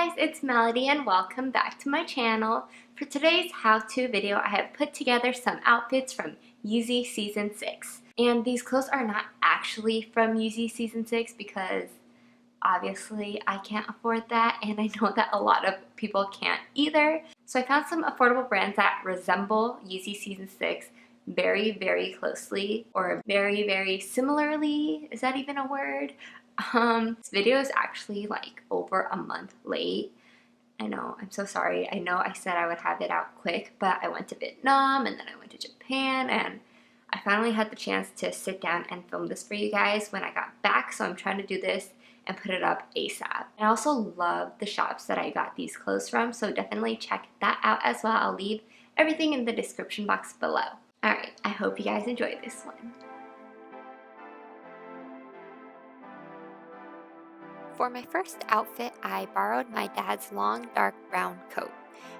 guys, it's Melody and welcome back to my channel. For today's how-to video, I have put together some outfits from Yeezy Season 6. And these clothes are not actually from Yeezy Season 6 because obviously I can't afford that, and I know that a lot of people can't either. So I found some affordable brands that resemble Yeezy Season 6 very, very closely, or very, very similarly. Is that even a word? This video is actually like over a month late. I know, I'm so sorry. I know I said I would have it out quick, but I went to Vietnam and then I went to Japan, and I finally had the chance to sit down and film this for you guys when I got back, so I'm trying to do this and put it up ASAP. I also love the shops that I got these clothes from, so definitely check that out as well. I'll leave everything in the description box below. Alright, I hope you guys enjoy this one. For my first outfit, I borrowed my dad's long dark brown coat.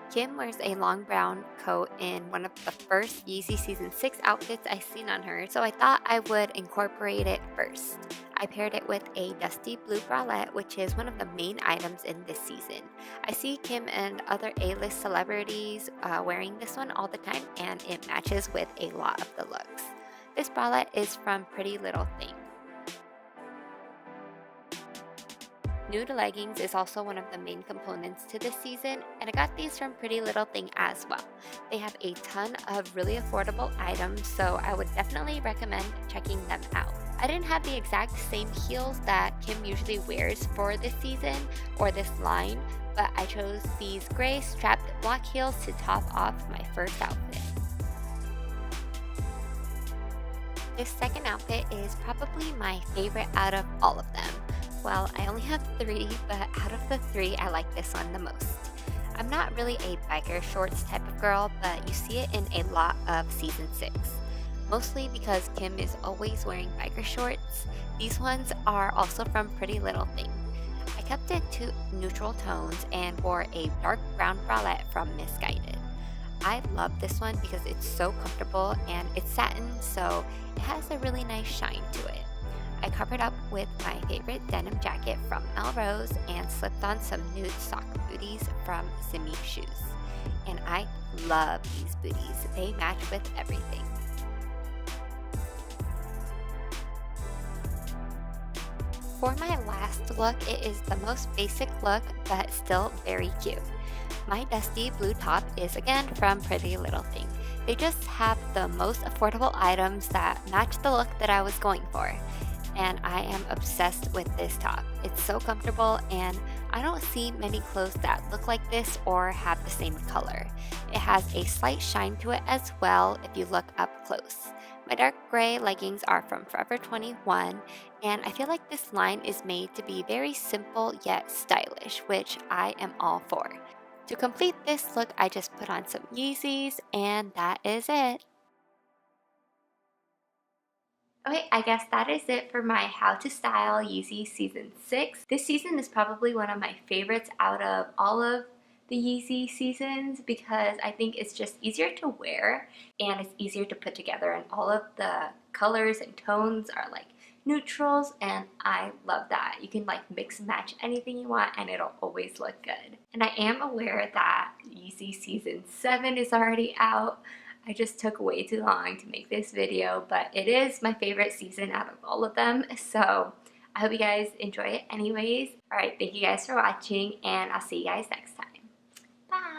Kim wears a long brown coat in one of the first Yeezy Season 6 outfits I seen on her, so I thought I would incorporate it first. I paired it with a dusty blue bralette, which is one of the main items in this season. I see Kim and other A-list celebrities wearing this one all the time, and it matches with a lot of the looks. This bralette is from Pretty Little Thing. Nude leggings is also one of the main components to this season, and I got these from Pretty Little Thing as well. They have a ton of really affordable items, so I would definitely recommend checking them out. I didn't have the exact same heels that Kim usually wears for this season or this line, but I chose these gray strapped black heels to top off my first outfit. This second outfit is probably my favorite out of all of them. Well, I only have 3, but out of the 3, I like this one the most. I'm not really a biker shorts type of girl, but you see it in a lot of Season 6. Mostly because Kim is always wearing biker shorts. These ones are also from Pretty Little Thing. I kept it to neutral tones and wore a dark brown bralette from Missguided. I love this one because it's so comfortable and it's satin, so it has a really nice shine to it. I covered up with my favorite denim jacket from Rous and slipped on some nude sock booties from Simmishoes. And I love these booties. They match with everything. For my last look, it is the most basic look, but still very cute. My dusty blue top is again from Pretty Little Thing. They just have the most affordable items that match the look that I was going for. And I am obsessed with this top. It's so comfortable, and I don't see many clothes that look like this or have the same color. It has a slight shine to it as well if you look up close. My dark gray leggings are from Forever 21, and I feel like this line is made to be very simple yet stylish, which I am all for. To complete this look, I just put on some Yeezys, and that is it. Okay, I guess that is it for my How to Style Yeezy Season 6. This season is probably one of my favorites out of all of the Yeezy seasons because I think it's just easier to wear and it's easier to put together, and all of the colors and tones are like neutrals, and I love that. You can like mix and match anything you want and it'll always look good. And I am aware that Yeezy Season 7 is already out. I just took way too long to make this video, but it is my favorite season out of all of them, so I hope you guys enjoy it anyways. Alright, thank you guys for watching, and I'll see you guys next time. Bye!